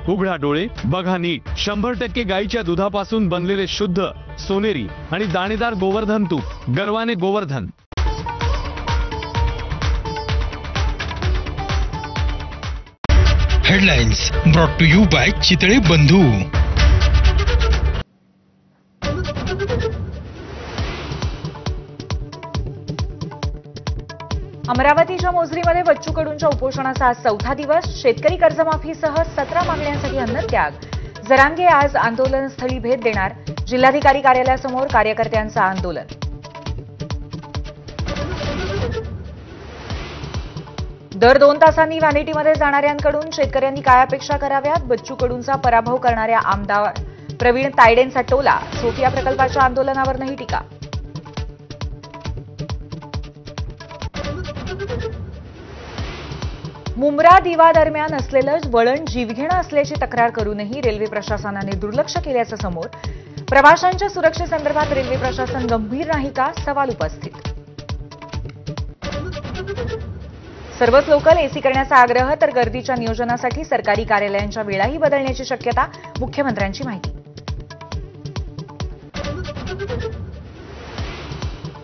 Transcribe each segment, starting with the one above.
उघडा डोळे, बघा नीट. 100% गाईच्या दुधापासून बनलेले शुद्ध, सोनेरी आणि दाणेदार गोवर्धन तूप. गर्वाने Govardhan. Headlines brought to you by Chitale Bandhu. अमरावतीच्या मोझरीमध्ये बच्चू कडूंच्या उपोषणाचा आज 4था दिवस. शेतकरी कर्जमाफीसह 17 मागण्यांसाठी अन्नत्याग. जरांगे आज आंदोलनस्थळी भेट देणार. जिल्हाधिकारी कार्यालयासमोर कार्यकर्त्यांचं आंदोलन. दर 2 तासांनी व्हॅनिटीमध्ये जाणाऱ्यांकडून शेतकऱ्यांनी काय अपेक्षा कराव्यात? बच्चू कडूंचा पराभव करणाऱ्या आमदार प्रवीण तायडेंचा टोला. सोफिया प्रकल्पाच्या आंदोलनावरही टीका. मुंब्रा दिवा दरम्यान असलेलं वळण जीवघेणं असल्याची तक्रार करूनही रेल्वे प्रशासनाने दुर्लक्ष केल्याचं समोर. प्रवाशांच्या सुरक्षेसंदर्भात रेल्वे प्रशासन गंभीर नाही का? सवाल उपस्थित. सर्वच लोकल एसी करण्याचा आग्रह तर गर्दीच्या नियोजनासाठी सरकारी कार्यालयांच्या वेळाही बदलण्याची शक्यता. मुख्यमंत्र्यांची माहिती.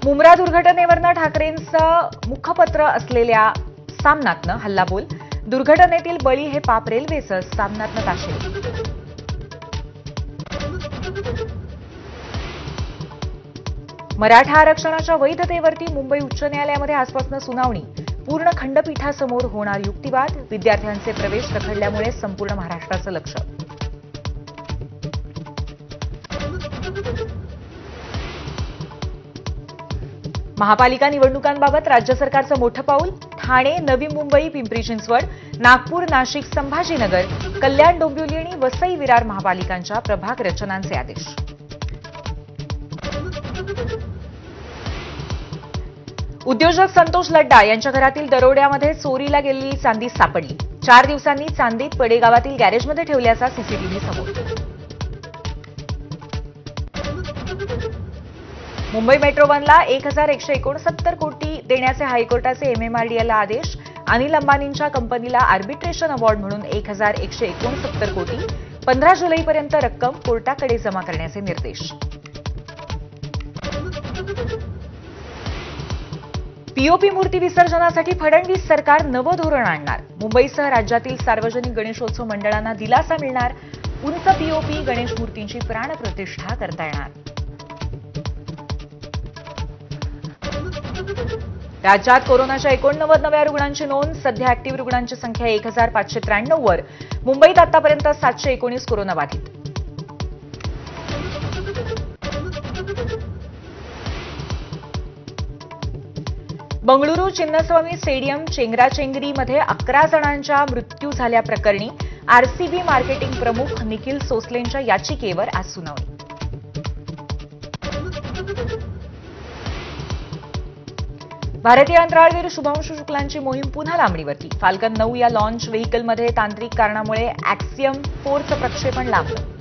मुंब्रा दुर्घटनेवरनं ठाकरेंचं मुखपत्र असलेल्या सामनातनं हल्लाबोल. दुर्घटनेतील बळी हे पाप रेल्वेचं. सामनातनं ताशेरे. मराठा आरक्षणाच्या वैधतेवरती मुंबई उच्च न्यायालयामध्ये आजपासून सुनावणी. पूर्ण खंडपीठासमोर होणार युक्तिवाद. विद्यार्थ्यांचे प्रवेश रखडल्यामुळे संपूर्ण महाराष्ट्राचं लक्ष. महापालिका निवडणुकांबाबत राज्य सरकारचं मोठं पाऊल. ठाणे, नवी मुंबई, पिंपरी चिंचवड, नागपूर, नाशिक, संभाजीनगर, कल्याण, डोंबिवली आणि वसई विरार महापालिकांच्या प्रभाग रचनांचे आदेश. उद्योजक संतोष लड्डा यांच्या घरातील दरोड्यामध्ये चोरीला गेलेली चांदी सापडली. 4 दिवसांनी चांदीत पडेगावातील गॅरेजमध्ये ठेवल्याचा सीसीटीव्ही समोर. मुंबई मेट्रो वनला 1169 कोटी देण्याचे हायकोर्टाचे एमएमआरडीएला आदेश. अनिल अंबानींच्या कंपनीला आर्बिट्रेशन अवॉर्ड म्हणून 1169 कोटी 15 जुलैपर्यंत रक्कम कोर्टाकडे जमा करण्याचे निर्देश. पीओपी मूर्ती विसर्जनासाठी फडणवीस सरकार नवं धोरण आणणार. मुंबईसह राज्यातील सार्वजनिक गणेशोत्सव मंडळांना दिलासा मिळणार. उंच पीओपी गणेश मूर्तींची प्राणप्रतिष्ठा करता येणार. राज्यात कोरोनाच्या 89 नव्या रुग्णांची नोंद. सध्या अॅक्टिव्ह रुग्णांची संख्या 1593 वर. मुंबईत आतापर्यंत 719 कोरोनाबाधित. बंगळुरू चिन्नस्वामी स्टेडियम चेंगराचेंगरीमध्ये 11 जणांच्या मृत्यू झाल्याप्रकरणी आरसीबी मार्केटिंग प्रमुख निखिल सोसलेंच्या याचिकेवर आज सुनावणी. भारतीय अंतराळवीर शुभांशु शुक्लांची मोहीम पुन्हा लांबणीवरती. फाल्कन 9 या लॉन्च व्हेईकलमध्ये तांत्रिक कारणामुळे ॲक्सियम 4चं प्रक्षेपण लांबलं.